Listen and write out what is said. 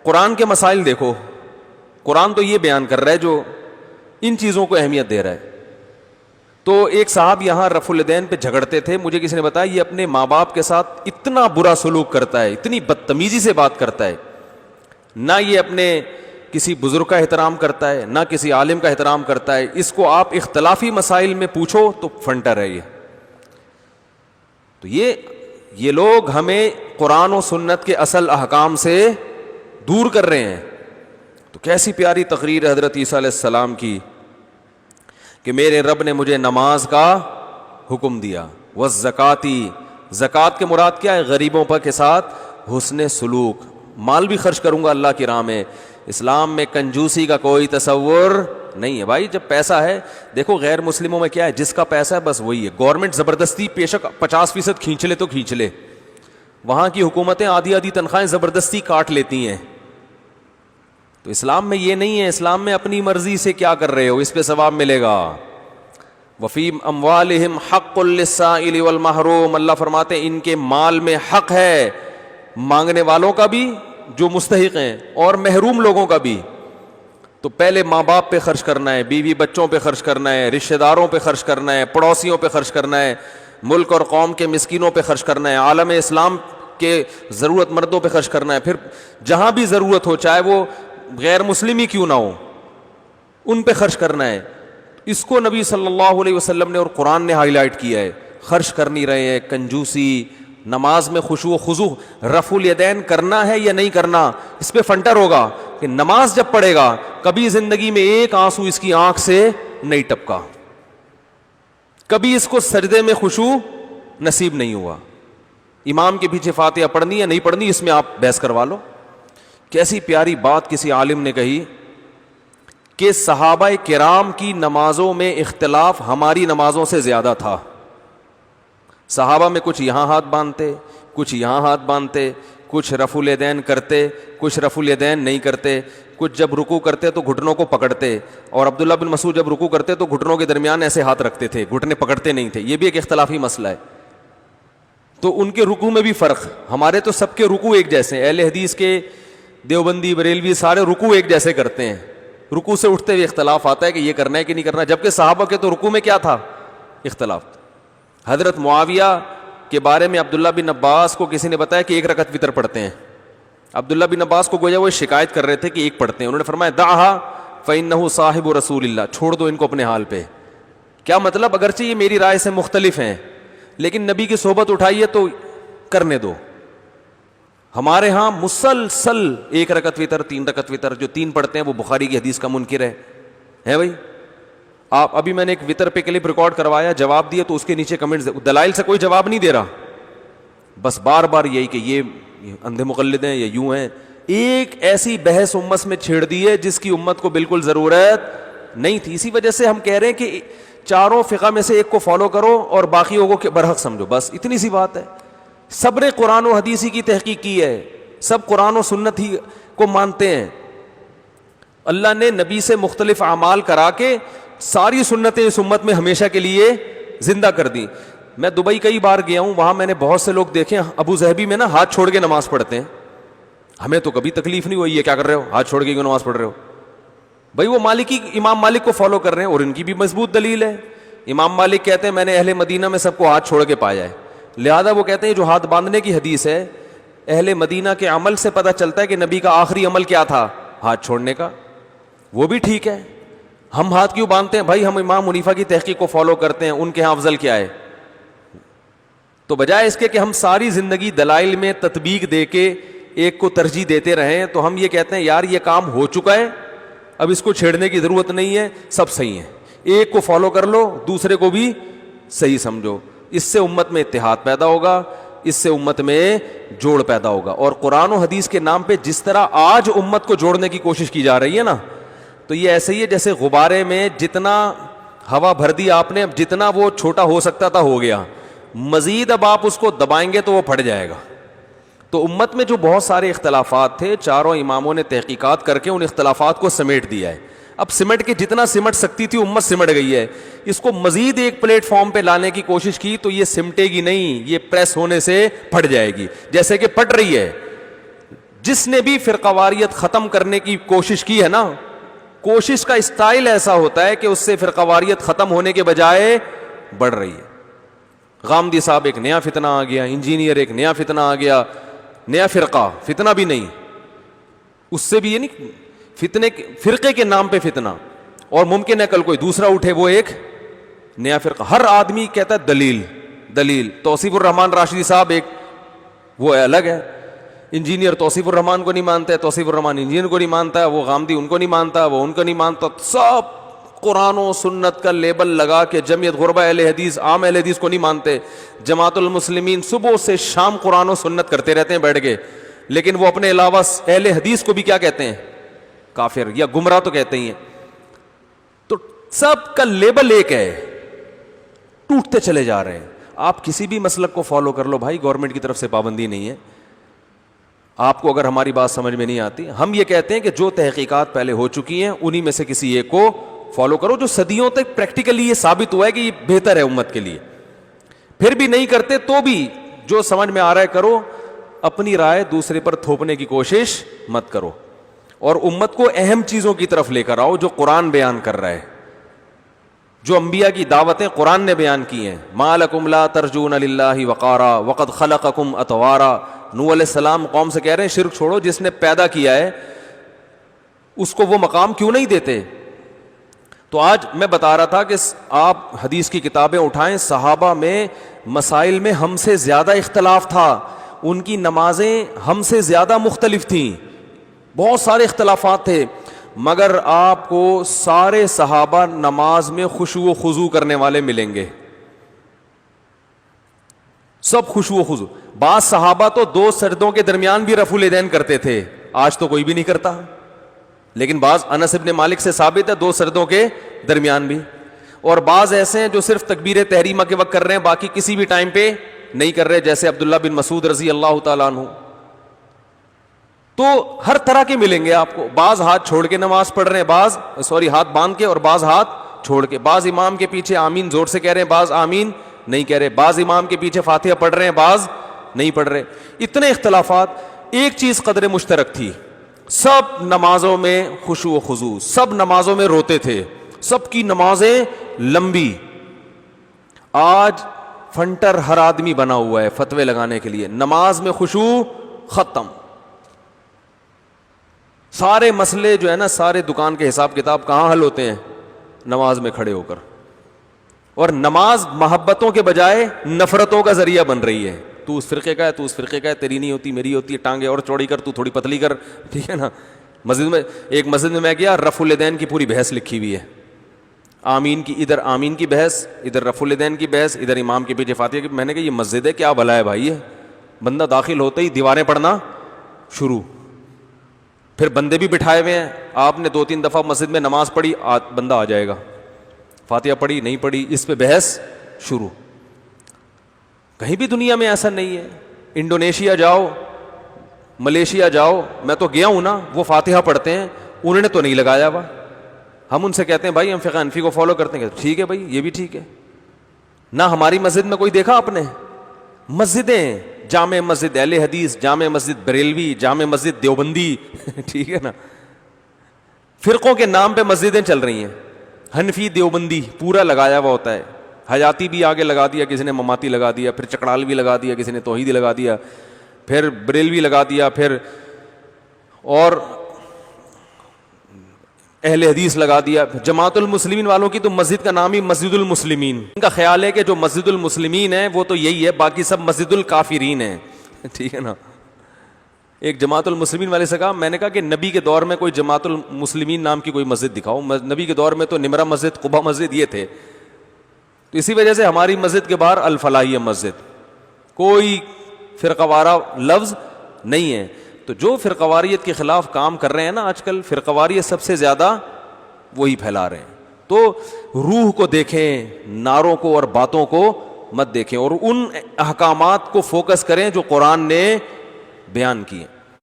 قرآن کے مسائل دیکھو، قرآن تو یہ بیان کر رہا ہے جو ان چیزوں کو اہمیت دے رہا ہے. تو ایک صاحب یہاں رفع الیدین پہ جھگڑتے تھے، مجھے کسی نے بتایا یہ اپنے ماں باپ کے ساتھ اتنا برا سلوک کرتا ہے، اتنی بدتمیزی سے بات کرتا ہے، نہ یہ اپنے کسی بزرگ کا احترام کرتا ہے نہ کسی عالم کا احترام کرتا ہے. اس کو آپ اختلافی مسائل میں پوچھو تو فنٹر ہے یہ. تو یہ لوگ ہمیں قرآن و سنت کے اصل احکام سے دور کر رہے ہیں. تو کیسی پیاری تقریر حضرت عیسیٰ علیہ السلام کی کہ میرے رب نے مجھے نماز کا حکم دیا، والزکاتی، زکوٰۃ کے مراد کیا ہے؟ غریبوں پر کے ساتھ حسن سلوک، مال بھی خرچ کروں گا اللہ کی راہ میں. اسلام میں کنجوسی کا کوئی تصور نہیں ہے بھائی. جب پیسہ ہے، دیکھو غیر مسلموں میں کیا ہے، جس کا پیسہ ہے بس وہی ہے. گورنمنٹ زبردستی بیشک 50% کھینچ لے تو کھینچ لے، وہاں کی حکومتیں آدھی آدھی تنخواہیں زبردستی کاٹ لیتی ہیں. تو اسلام میں یہ نہیں ہے. اسلام میں اپنی مرضی سے کیا کر رہے ہو اس پہ ثواب ملے گا. وفی اموالہم حق للسائل والمحروم، اللہ فرماتے ہیں ان کے مال میں حق ہے، مانگنے والوں کا بھی جو مستحق ہیں اور محروم لوگوں کا بھی. تو پہلے ماں باپ پہ خرچ کرنا ہے، بیوی بچوں پہ خرچ کرنا ہے، رشتہ داروں پہ خرچ کرنا ہے، پڑوسیوں پہ خرچ کرنا ہے، ملک اور قوم کے مسکینوں پہ خرچ کرنا ہے، عالم اسلام کے ضرورت مندوں پہ خرچ کرنا ہے. پھر جہاں بھی ضرورت ہو، چاہے وہ غیر مسلم ہی کیوں نہ ہو، ان پہ خرچ کرنا ہے. اس کو نبی صلی اللہ علیہ وسلم نے اور قرآن نے ہائی لائٹ کیا ہے. خرچ کر نہیں رہے ہیں، کنجوسی، نماز میں خشوع و خضوع، رفع الیدین کرنا ہے یا نہیں کرنا، اس پہ فنٹر ہوگا کہ نماز جب پڑھے گا کبھی زندگی میں ایک آنسو اس کی آنکھ سے نہیں ٹپکا، کبھی اس کو سجدے میں خشوع نصیب نہیں ہوا. امام کے پیچھے فاتحہ پڑھنی ہے نہیں پڑھنی، اس میں آپ بحث کروا لو. کیسی پیاری بات کسی عالم نے کہی کہ صحابہ کرام کی نمازوں میں اختلاف ہماری نمازوں سے زیادہ تھا. صحابہ میں کچھ یہاں ہاتھ باندھتے، کچھ یہاں ہاتھ باندھتے، کچھ رفع الیدین کرتے، کچھ رفع الیدین نہیں کرتے، کچھ جب رکوع کرتے تو گھٹنوں کو پکڑتے، اور عبداللہ بن مسعود جب رکوع کرتے تو گھٹنوں کے درمیان ایسے ہاتھ رکھتے تھے، گھٹنے پکڑتے نہیں تھے. یہ بھی ایک اختلافی مسئلہ ہے. تو ان کے رکوع میں بھی فرق. ہمارے تو سب کے رکوع ایک جیسے ہیں، اہل حدیث کے دیوبندی بریلوی سارے رکوع ایک جیسے کرتے ہیں. رکوع سے اٹھتے ہوئے اختلاف آتا ہے کہ یہ کرنا ہے کہ نہیں کرنا، جبکہ صحابہ کے تو رکوع میں کیا تھا؟ اختلاف. حضرت معاویہ کے بارے میں عبداللہ بن عباس کو کسی نے بتایا کہ 1 رکعت وتر پڑھتے ہیں. عبداللہ بن عباس کو گویا وہ شکایت کر رہے تھے کہ 1 پڑھتے ہیں. انہوں نے فرمایا دعھا فإنہ صاحب رسول اللہ، چھوڑ دو ان کو اپنے حال پہ. کیا مطلب؟ اگرچہ یہ میری رائے سے مختلف ہیں لیکن نبی کی صحبت اٹھائیے تو کرنے دو. ہمارے ہاں مسلسل 1 رکعت وتر، 3 رکعت وتر. جو 3 پڑھتے ہیں وہ بخاری کی حدیث کا منکر ہے بھائی. آپ ابھی میں نے ایک وتر پہ کلپ ریکارڈ کروایا، جواب دیا تو اس کے نیچے کمنٹس، دلائل سے کوئی جواب نہیں دے رہا، بس بار بار یہی کہ یہ اندھے مقلد ہیں یا یوں ہیں. ایک ایسی بحث امت میں چھیڑ دی ہے جس کی امت کو بالکل ضرورت نہیں تھی. اسی وجہ سے ہم کہہ رہے ہیں کہ چاروں فقہ میں سے ایک کو فالو کرو اور باقیوں کو برحق سمجھو، بس اتنی سی بات ہے. سب نے قرآن و حدیث کی تحقیق کی ہے، سب قرآن و سنت ہی کو مانتے ہیں. اللہ نے نبی سے مختلف اعمال کرا کے ساری سنتیں اس امت میں ہمیشہ کے لیے زندہ کر دی. میں دبئی کئی بار گیا ہوں، وہاں میں نے بہت سے لوگ دیکھے ابو ظہبی میں نا ہاتھ چھوڑ کے نماز پڑھتے ہیں. ہمیں تو کبھی تکلیف نہیں ہوئی ہے، کیا کر رہے ہو ہاتھ چھوڑ کے کیوں نماز پڑھ رہے ہو؟ بھائی وہ مالکی امام مالک کو فالو کر رہے ہیں اور ان کی بھی مضبوط دلیل ہے. امام مالک کہتے ہیں میں نے اہل مدینہ میں سب کو ہاتھ چھوڑ کے پایا ہے، لہذا وہ کہتے ہیں جو ہاتھ باندھنے کی حدیث ہے اہل مدینہ کے عمل سے پتہ چلتا ہے کہ نبی کا آخری عمل کیا تھا؟ ہاتھ چھوڑنے کا. وہ بھی ٹھیک ہے. ہم ہاتھ کیوں باندھتے ہیں؟ بھائی ہم امام حنیفہ کی تحقیق کو فالو کرتے ہیں، ان کے ہاں افضل کیا ہے؟ تو بجائے اس کے کہ ہم ساری زندگی دلائل میں تطبیق دے کے ایک کو ترجیح دیتے رہیں، تو ہم یہ کہتے ہیں یار یہ کام ہو چکا ہے، اب اس کو چھیڑنے کی ضرورت نہیں ہے، سب صحیح ہیں، ایک کو فالو کر لو دوسرے کو بھی صحیح سمجھو. اس سے امت میں اتحاد پیدا ہوگا، اس سے امت میں جوڑ پیدا ہوگا. اور قرآن و حدیث کے نام پہ جس طرح آج امت کو جوڑنے کی کوشش کی جا رہی ہے نا، تو یہ ایسے ہی ہے جیسے غبارے میں جتنا ہوا بھر دی آپ نے، اب جتنا وہ چھوٹا ہو سکتا تھا ہو گیا، مزید اب آپ اس کو دبائیں گے تو وہ پھٹ جائے گا. تو امت میں جو بہت سارے اختلافات تھے، چاروں اماموں نے تحقیقات کر کے ان اختلافات کو سمیٹ دیا ہے. اب سمٹ کے جتنا سمٹ سکتی تھی امت سمٹ گئی ہے. اس کو مزید ایک پلیٹ فارم پہ لانے کی کوشش کی تو یہ سمٹے گی نہیں، یہ پریس ہونے سے پھٹ جائے گی، جیسے کہ پھٹ رہی ہے. جس نے بھی فرقواریت ختم کرنے کی کوشش کی ہے نا, کوشش کا اسٹائل ایسا ہوتا ہے کہ اس سے فرقواریت ختم ہونے کے بجائے بڑھ رہی ہے. غامدی صاحب ایک نیا فتنہ آ گیا, انجینئر ایک نیا فتنہ آ گیا, نیا فرقہ, فتنہ بھی نہیں, اس سے بھی یہ نہیں, فرقے کے نام پہ فتنہ, اور ممکن ہے کل کوئی دوسرا اٹھے وہ ایک نیا فرقہ. ہر آدمی کہتا ہے دلیل دلیل. توصیف الرحمان راشدی صاحب ایک وہ الگ ہے, انجینئر توصیف الرحمان کو نہیں مانتا ہے, توصیف الرحمان انجینئر کو نہیں مانتا ہے, وہ غامدی ان کو نہیں مانتا, وہ ان کو نہیں مانتا, سب قرآن و سنت کا لیبل لگا کے جمعیت غربہ اہل حدیث, عام اہل حدیث کو نہیں مانتے. جماعت المسلمین صبح سے شام قرآن و سنت کرتے رہتے ہیں بیٹھ کے, لیکن وہ اپنے علاوہ اہل حدیث کو بھی کیا کہتے ہیں, کافر یا گمراہ تو کہتے ہی ہیں. تو سب کا لیبل ایک ہے, ٹوٹتے چلے جا رہے ہیں. آپ کسی بھی مسلک کو فالو کر لو بھائی, گورنمنٹ کی طرف سے پابندی نہیں ہے. آپ کو اگر ہماری بات سمجھ میں نہیں آتی, ہم یہ کہتے ہیں کہ جو تحقیقات پہلے ہو چکی ہیں انہی میں سے کسی ایک کو فالو کرو, جو صدیوں تک پریکٹیکلی یہ ثابت ہوا ہے کہ یہ بہتر ہے امت کے لیے. پھر بھی نہیں کرتے تو بھی جو سمجھ میں آ رہا ہے کرو, اپنی رائے دوسرے پر تھوپنے کی کوشش مت کرو, اور امت کو اہم چیزوں کی طرف لے کر آؤ جو قرآن بیان کر رہا ہے, جو انبیاء کی دعوتیں قرآن نے بیان کی ہیں. ما لکم لا ترجون للہ وقارا وقد خلقکم اطوارا. نوح علیہ السلام قوم سے کہہ رہے ہیں شرک چھوڑو, جس نے پیدا کیا ہے اس کو وہ مقام کیوں نہیں دیتے. تو آج میں بتا رہا تھا کہ آپ حدیث کی کتابیں اٹھائیں, صحابہ میں مسائل میں ہم سے زیادہ اختلاف تھا, ان کی نمازیں ہم سے زیادہ مختلف تھیں, بہت سارے اختلافات تھے, مگر آپ کو سارے صحابہ نماز میں خشوع و خضوع کرنے والے ملیں گے, سب خشوع و خضوع. بعض صحابہ تو 2 سجدوں کے درمیان بھی رفع الیدین کرتے تھے, آج تو کوئی بھی نہیں کرتا, لیکن بعض انس ابن مالک سے ثابت ہے 2 سجدوں کے درمیان بھی, اور بعض ایسے ہیں جو صرف تکبیر تحریمہ کے وقت کر رہے ہیں, باقی کسی بھی ٹائم پہ نہیں کر رہے, جیسے عبداللہ بن مسعود رضی اللہ تعالیٰ عنہ. تو ہر طرح کے ملیں گے آپ کو, بعض ہاتھ چھوڑ کے نماز پڑھ رہے ہیں, ہاتھ باندھ کے, اور بعض ہاتھ چھوڑ کے, بعض امام کے پیچھے آمین زور سے کہہ رہے ہیں, بعض آمین نہیں کہہ رہے, بعض امام کے پیچھے فاتحہ پڑھ رہے ہیں, بعض نہیں پڑھ رہے. اتنے اختلافات, ایک چیز قدر مشترک تھی, سب نمازوں میں خشوع و خضوع, سب نمازوں میں روتے تھے, سب کی نمازیں لمبی. آج فنٹر ہر آدمی بنا ہوا ہے فتوے لگانے کے لیے, نماز میں خشوع ختم, سارے مسئلے جو ہے نا, سارے دکان کے حساب کتاب کہاں حل ہوتے ہیں, نماز میں کھڑے ہو کر. اور نماز محبتوں کے بجائے نفرتوں کا ذریعہ بن رہی ہے. تو اس فرقے کا ہے, تو اس فرقے کا ہے, تیری نہیں ہوتی میری ہوتی ہے, ٹانگیں اور چوڑی کر, تو تھوڑی پتلی کر, ٹھیک ہے نا. مسجد میں, ایک مسجد میں گیا, رفع الیدین کی پوری بحث لکھی ہوئی ہے, آمین کی, ادھر آمین کی بحث, ادھر رفع الیدین کی بحث, ادھر امام کے پیچھے فاتحہ کی. میں نے کہا یہ مسجد ہے کیا بھلا ہے بھائی, ہے بندہ داخل ہوتے ہی دیواریں پڑھنا شروع, پھر بندے بھی بٹھائے ہوئے ہیں. آپ نے 2-3 دفعہ مسجد میں نماز پڑھی, بندہ آ جائے گا, فاتحہ پڑھی نہیں پڑھی, اس پہ بحث شروع. کہیں بھی دنیا میں ایسا نہیں ہے. انڈونیشیا جاؤ, ملیشیا جاؤ, میں تو گیا ہوں نا, وہ فاتحہ پڑھتے ہیں, انہوں نے تو نہیں لگایا ہوا. ہم ان سے کہتے ہیں بھائی ہم فقہ حنفی کو فالو کرتے ہیں, ٹھیک ہے بھائی یہ بھی ٹھیک ہے. نہ ہماری مسجد میں کوئی دیکھا آپ نے, مسجدیں, جامع مسجد اہل حدیث, جامع مسجد بریلوی, جامع مسجد دیوبندی, ٹھیک ہے نا, فرقوں کے نام پہ مسجدیں چل رہی ہیں. حنفی دیوبندی پورا لگایا ہوا ہوتا ہے, حیاتی بھی آگے لگا دیا, کسی نے مماتی لگا دیا, پھر چکڑال بھی لگا دیا, کسی نے توحیدی لگا دیا, پھر بریلوی لگا دیا, پھر اور اہل حدیث لگا دیا. جماعت المسلمین والوں کی تو مسجد کا نام ہی مسجد المسلمین. ان کا خیال ہے کہ جو مسجد المسلمین ہے وہ تو یہی ہے, باقی سب مسجد الکافرین ہیں, ٹھیک ہے نا. ایک جماعت المسلمین والے سے کہا, میں نے کہا کہ نبی کے دور میں کوئی جماعت المسلمین نام کی کوئی مسجد دکھاؤ. نبی کے دور میں تو نمرہ مسجد, قبا مسجد یہ تھے. تو اسی وجہ سے ہماری مسجد کے باہر الفلاحیہ مسجد, کوئی فرقوارہ لفظ نہیں ہے. تو جو فرقواریت کے خلاف کام کر رہے ہیں نا آج کل, فرقواریت سب سے زیادہ وہی پھیلا رہے ہیں. تو روح کو دیکھیں, نعروں کو اور باتوں کو مت دیکھیں, اور ان احکامات کو فوکس کریں جو قرآن نے بیان کیے.